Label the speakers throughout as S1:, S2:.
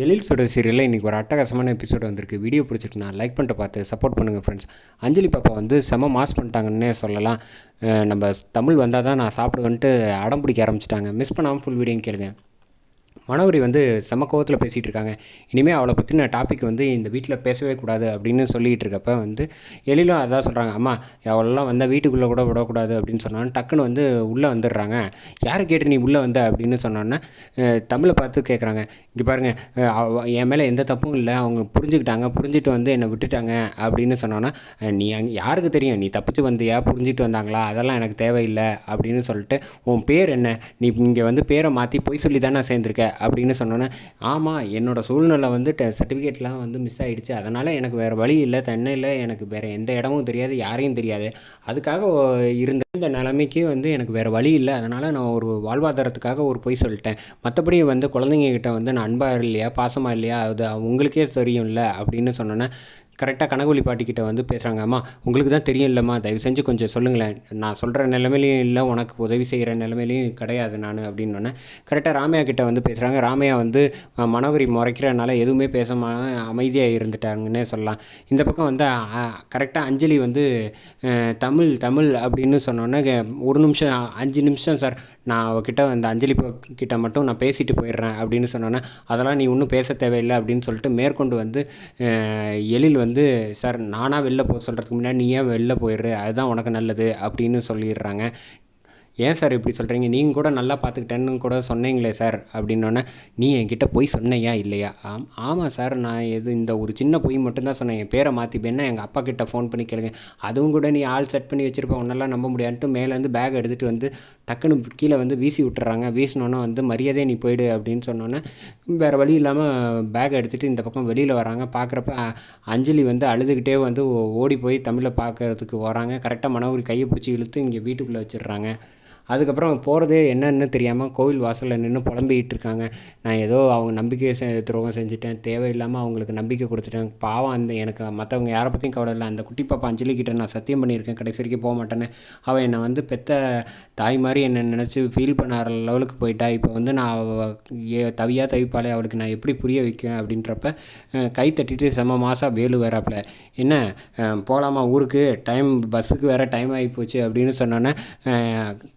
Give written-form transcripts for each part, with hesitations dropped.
S1: எழில் சுடர் சீரியலில் இன்றைக்கி ஒரு அட்டகாசமான எபிசோடு வந்திருக்கு. வீடியோ பிடிச்சிருக்குண்ணா லைக் பண்ணிட்டு பார்த்து சப்போர்ட் பண்ணுங்கள் ஃப்ரெண்ட்ஸ். அஞ்சலி பாப்பா வந்து செம மாஸ் பண்ணிட்டாங்கன்னே சொல்லலாம். நம்ம தமிழ் வந்தால் தான் நான் சாப்பிடுவேன்ட்டு அடம் பிடிக்க ஆரம்பிச்சிட்டாங்க. மிஸ் பண்ணாமல் ஃபுல் வீடியோ கேளுங்க. மனோகரி வந்து செம கோவத்தில் பேசிகிட்டு இருக்காங்க. இனிமேல் அவளை பற்றின டாபிக் வந்து இந்த வீட்டில் பேசவே கூடாது அப்படின்னு சொல்லிகிட்டு இருக்கப்போ வந்து எழிலும் அதான் சொல்கிறாங்க. அம்மா அவளெல்லாம் வந்தால் வீட்டுக்குள்ளே கூட விடக்கூடாது அப்படின்னு சொன்னாலும் டக்குன்னு வந்து உள்ளே வந்துடுறாங்க. யார் கேட்டு நீ உள்ளே வந்த அப்படின்னு சொன்னோன்னே தமிழை பார்த்து கேட்குறாங்க. இங்கே பாருங்கள், என் மேலே எந்த தப்பும் இல்லை, அவங்க புரிஞ்சுட்டு வந்து என்னை விட்டுட்டாங்க அப்படின்னு சொன்னோன்னா, நீ யாருக்கு தெரியும் நீ தப்பிச்சு வந்தியா, புரிஞ்சுட்டு வந்தாங்களா, அதெல்லாம் எனக்கு தேவையில்லை அப்படின்னு சொல்லிட்டு, உன் பேர் என்ன, நீ இங்கே வந்து பேரை மாற்றி பொய் சொல்லி தானே சேர்ந்துருக்க அப்படின்னு சொன்னோன்னே, ஆமாம் என்னோடய சூழ்நிலை வந்து சர்டிஃபிகேட்லாம் வந்து மிஸ் ஆகிடுச்சு, அதனால் எனக்கு வேறு வழி இல்லை, தென்னையில் எனக்கு வேறு எந்த இடமும் தெரியாது, யாரையும் தெரியாது, அதுக்காக இருந்த இந்த நிலைமைக்கு வந்து எனக்கு வேறு வழி இல்லை, அதனால் நான் ஒரு வாழ்வாதாரத்துக்காக ஒரு பொய் சொல்லிட்டேன், மற்றபடி வந்து குழந்தைங்கக்கிட்ட வந்து நான் அன்பாக இல்லையா பாசமாக இல்லையா அது உங்களுக்கே தெரியும்ல அப்படின்னு சொன்னோன்னே கரெக்டாக கனகவழி பாட்டிக்கிட்ட வந்து பேசுகிறாங்க. அம்மா உங்களுக்கு தான் தெரியும் இல்லைம்மா, தயவு செஞ்சு கொஞ்சம் சொல்லுங்களேன், நான் சொல்கிற நிலைமையிலையும் இல்லை, உனக்கு உதவி செய்கிற நிலைமையிலையும் கிடையாது நான் அப்படின்னோடனே கரெக்டாக ராமையா கிட்ட வந்து பேசுகிறாங்க. ராமையா வந்து மனோகரி முறைக்கிறனால எதுவுமே பேசாமல் அமைதியாக இருந்துட்டாங்கன்னே சொல்லலாம். இந்த பக்கம் வந்து கரெக்டாக அஞ்சலி வந்து தமிழ் அப்படின்னு சொன்னோன்னே, ஒரு நிமிஷம் 5 நிமிஷம் சார், நான் அவகிட்ட அந்த அஞ்சலி கிட்ட மட்டும் நான் பேசிட்டு போயிடுறேன் அப்படின்னு சொன்னோன்னே, அதெல்லாம் நீ ஒன்றும் பேச தேவையில்லை அப்படின்னு சொல்லிட்டு மேற்கொண்டு வந்து எழில் வந்து, சார் நானாக வெளில போக சொல்கிறதுக்கு முன்னாடி நீ ஏன் வெளில போயிடுற, அதுதான் உனக்கு நல்லது அப்படின்னு சொல்லிடுறாங்க. ஏன் சார் இப்படி சொல்கிறீங்க, நீங்கள் கூட நல்லா பார்த்துக்கிட்டேன்னு கூட சொன்னீங்களே சார் அப்படின்னோடனே, நீ என்கிட்ட பொய் சொன்னையா இல்லையா, ஆமாம் சார் நான் இந்த ஒரு சின்ன பொய் மட்டும்தான் சொன்னேன், என் பேரை மாற்றிப்பேன்னா எங்கள் அப்பா கிட்ட ஃபோன் பண்ணி கேளுங்க, அதுவும் கூட நீ ஆள் செட் பண்ணி வச்சுருப்பேன், உன்னெல்லாம் நம்ப முடியாதுன்ட்டு மேலேருந்து பேக் எடுத்துகிட்டு வந்து டக்குன்னு கீழே வந்து வீசி விட்டுறாங்க. வீசினோன்னே வந்து மரியாதையே நீ போயிடு அப்படின்னு சொன்னோன்னே வேறு வழி இல்லாமல் பேக் எடுத்துகிட்டு இந்த பக்கம் வெளியில் வராங்க. பார்க்குறப்ப அஞ்சலி வந்து அழுதுகிட்டே வந்து ஓடி போய் தமிழை பார்க்கறதுக்கு வராங்க. கரெக்டாக மனோகரி கையை பிடிச்சி இழுத்து இங்கே வீட்டுக்குள்ளே வச்சிடுறாங்க. அதுக்கப்புறம் போகிறதே என்னன்னு தெரியாமல் கோவில் வாசலில் நின்று புலம்பிக்கிட்டு இருக்காங்க. நான் ஏதோ அவங்க நம்பிக்கை துரோகம் செஞ்சுட்டேன், தேவையில்லாமல் அவங்களுக்கு நம்பிக்கை கொடுத்துட்டேன், பாவம் எனக்கு மற்றவங்க யாரை பற்றியும் கவலை இல்லை, அந்த குட்டி பாப்பா அஞ்சலிக்கிட்ட நான் சத்தியம் பண்ணியிருக்கேன் கடைசி வரைக்கும் போக மாட்டேன்னு, அவள் என்னை வந்து பெத்த தாய் மாதிரி என்னை நினச்சி ஃபீல் பண்ண லெவலுக்கு போயிட்டா, இப்போ வந்து நான் தவிப்பாளே, அவளுக்கு நான் எப்படி புரிய வைக்குவேன் அப்படின்றப்ப கை தட்டிட்டு செம்ம மாதம் வேலு வேறாப்பில், என்ன போகலாமா ஊருக்கு, பஸ்ஸுக்கு வேறு டைம் ஆகி போச்சு அப்படின்னு சொன்னோன்னே,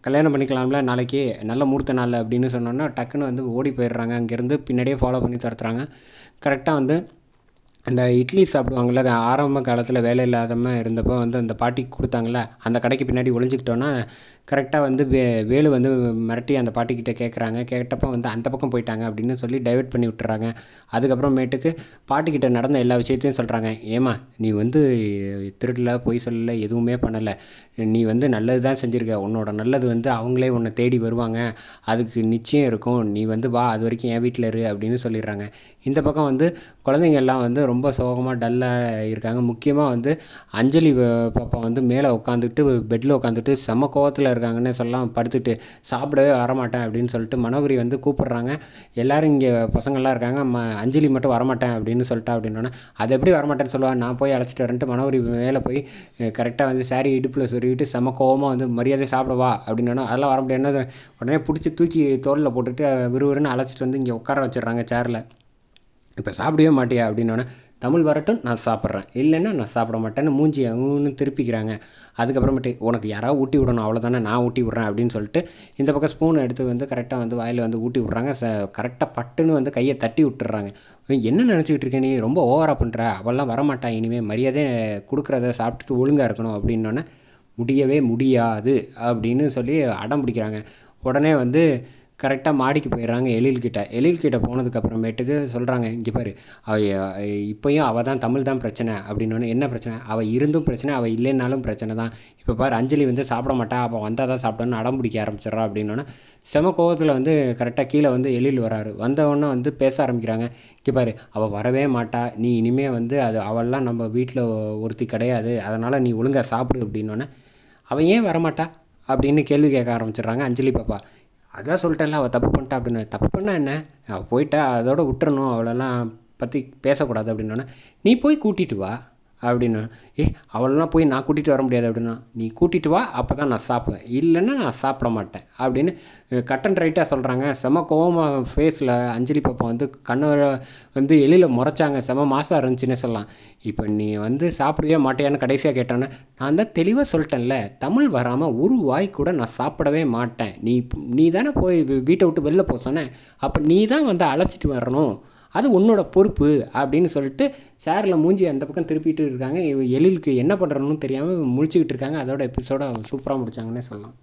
S1: கல்யாணம் பண்ணிக்கலாம்ல நாளைக்கு நல்ல முகூர்த்த நாள் அப்படின்னு சொன்னோன்னா டக்குன்னு வந்து ஓடி போயிடுறாங்க. அங்கேருந்து பின்னாடியே ஃபாலோ பண்ணி துரத்துறாங்க. கரெக்டாக வந்து அந்த இட்லி சாப்பிடுவாங்கள்ல, ஆரம்ப காலத்தில் வேலை இல்லாதமாக இருந்தப்போ வந்து அந்த பாட்டிக்கு கொடுத்தாங்கள்ல, அந்த கடைக்கு பின்னாடி ஒளிஞ்சிக்கிட்டோன்னா கரெக்டாக வந்து வேலு வந்து மிரட்டி அந்த பாட்டிக்கிட்ட கேட்குறாங்க. கேட்டப்போ வந்து அந்த பக்கம் போயிட்டாங்க அப்படின்னு சொல்லி டைவெர்ட் பண்ணி விட்டுறாங்க. அதுக்கப்புறமேட்டுக்கு பாட்டிக்கிட்ட நடந்த எல்லா விஷயத்தையும் சொல்கிறாங்க. ஏம்மா நீ வந்து திருடல, பொய் சொல்லலை, எதுவுமே பண்ணலை, நீ வந்து நல்லது தான் செஞ்சுருக்க, உன்னோட நல்லது வந்து அவங்களே உன்னை தேடி வருவாங்க, அதுக்கு நிச்சயம் இருக்கும், நீ வந்து வா அது வரைக்கும் என் வீட்டில் இரு அப்படின்னு சொல்லிடுறாங்க. இந்த பக்கம் வந்து குழந்தைங்க எல்லாம் வந்து ரொம்ப சோகமாக டல்லாக இருக்காங்க. முக்கியமாக வந்து அஞ்சலி பாப்பா வந்து மேலே உட்காந்துட்டு பெட்டில் உட்காந்துட்டு செம்ம கோவத்தில் இருக்காங்கன்னு சொல்லலாம். படுத்துட்டு சாப்பிடவே வரமாட்டேன் அப்படின்னு சொல்லிட்டு மனோகரி வந்து கூப்பிட்றாங்க. எல்லோரும் இங்கே பசங்கள்லாம் இருக்காங்க, அஞ்சலி மட்டும் வரமாட்டேன் அப்படின்னு சொல்லிட்டா அப்படின்னோடனே, அது எப்படி வரமாட்டேன்னு சொல்லுவாள், நான் போய் அழைச்சிட்டு வரேன்ட்டு மனோகரி மேலே போய் கரெக்டாக வந்து சாரி இடுப்பில் சொருவிட்டு செம்ம கோவமாக வந்து மரியாதை சாப்பிடவா அப்படின்னோன்னா, அதெல்லாம் வர முடியாது, உடனே பிடிச்சி தூக்கி தோளில் போட்டுட்டு விறுவிறுன்னு அழைச்சிட்டு வந்து இங்கே உட்கார வச்சிடுறாங்க சேரில். இப்போ சாப்பிடவே மாட்டியா அப்படின்னோடனே, தமிழ் வரட்டும் நான் சாப்பிட்றேன், இல்லைன்னா நான் சாப்பிட மாட்டேன்னு மூஞ்சி அவங்கன்னு திருப்பிக்கிறாங்க. அதுக்கப்புறமேட்டு உனக்கு யாராவது ஊட்டி விடணும், அவ்வளோதானே, நான் ஊட்டி விட்றேன் அப்படின்னு சொல்லிட்டு இந்த பக்கம் ஸ்பூன் எடுத்து வந்து கரெக்டாக வந்து வாயில் வந்து ஊட்டி விட்றாங்க. கரெக்டாக பட்டுன்னு வந்து கையை தட்டி விட்டுறாங்க. என்ன நினச்சிக்கிட்டு இருக்கேன் நீ, ரொம்ப ஓவராக பண்ணுற, அவெல்லாம் வரமாட்டா, இனிமேல் மரியாதை கொடுக்குறத சாப்பிட்டுட்டு ஒழுங்காக இருக்கணும் அப்படின்னோடனே, முடியவே முடியாது அப்படின்னு சொல்லி அடம் பிடிக்கிறாங்க. உடனே வந்து கரெக்டாக மாடிக்கு போயிடுறாங்க. எழில்கிட்ட போனதுக்கப்புறமேட்டுக்கு சொல்கிறாங்க, இங்கே பாரு இப்போயும் அவள் தான் தமிழ் தான் பிரச்சனை அப்படின்னோடனே, என்ன பிரச்சனை, அவள் இருந்தும் பிரச்சனை, அவள் இல்லைன்னாலும் பிரச்சனை தான், இப்போ பாரு அஞ்சலி வந்து சாப்பிட மாட்டா, அவள் வந்தால் தான் சாப்பிடணும்னு அடம் பிடிக்க ஆரம்பிச்சிட்றா அப்படின்னோடனே செம கோவத்தில் வந்து கரெக்டாக கீழே வந்து எழில் வராரு. வந்தவொடனே வந்து பேச ஆரம்பிக்கிறாங்க. இங்கே பாரு அவள் வரவே மாட்டா, நீ இனிமேல் வந்து அவள்லாம் நம்ம வீட்டில் ஒருத்தி கிடையாது, அதனால் நீ ஒழுங்காக சாப்பிடு அப்படின்னோடனே, அவள் ஏன் வரமாட்டா அப்படின்னு கேள்வி கேட்க ஆரம்பிச்சிடுறாங்க அஞ்சலி பாப்பா. அதான் சொல்லிட்டேன்ல அவள் தப்பு பண்ணிட்டா அப்படின்னு. தப்பு பண்ணால் என்ன, அவள் போயிட்டா, அதோட விட்டுறணும், அவளெல்லாம் பற்றி பேசக்கூடாது அப்படின்னோடனே, நீ போய் கூட்டிகிட்டு வா அப்படின்னு. அவளெல்லாம் போய் நான் கூட்டிகிட்டு வர முடியாது அப்படின்னா, நீ கூட்டிகிட்டு வா, அப்போ தான் நான் சாப்பிடுவேன், இல்லைன்னா நான் சாப்பிட மாட்டேன் அப்படின்னு கட் அண்ட் ரைட்டாக சொல்கிறாங்க. செம கோவமாக ஃபேஸில் அஞ்சலி பாப்பா வந்து கண்ணை வந்து எழில் முறைச்சாங்க. செம மாசாக இருந்துச்சுன்னே சொல்லலாம். இப்போ நீ வந்து சாப்பிடவே மாட்டேன்னு கடைசியாக கேட்டோன்னே, நான் தான் தெளிவாக சொல்லிட்டேன்ல, தமிழ் வராமல் ஒரு வாய் கூட நான் சாப்பிடவே மாட்டேன். நீ தானே போய் வீட்டை விட்டு வெளில போக சொன்னேன், அப்போ நீ தான் வந்து அழைச்சிட்டு வரணும், அது உன்னோட பொறுப்பு அப்படின்னு சொல்லிட்டு சேரில் மூஞ்சி அந்த பக்கம் திருப்பிட்டு இருக்காங்க. எழிலுக்கு என்ன பண்ணுறன்னு தெரியாமல் முழிச்சுக்கிட்டு இருக்காங்க. அதோட எபிசோட சூப்பராக முடித்தாங்கன்னே சொல்லலாம்.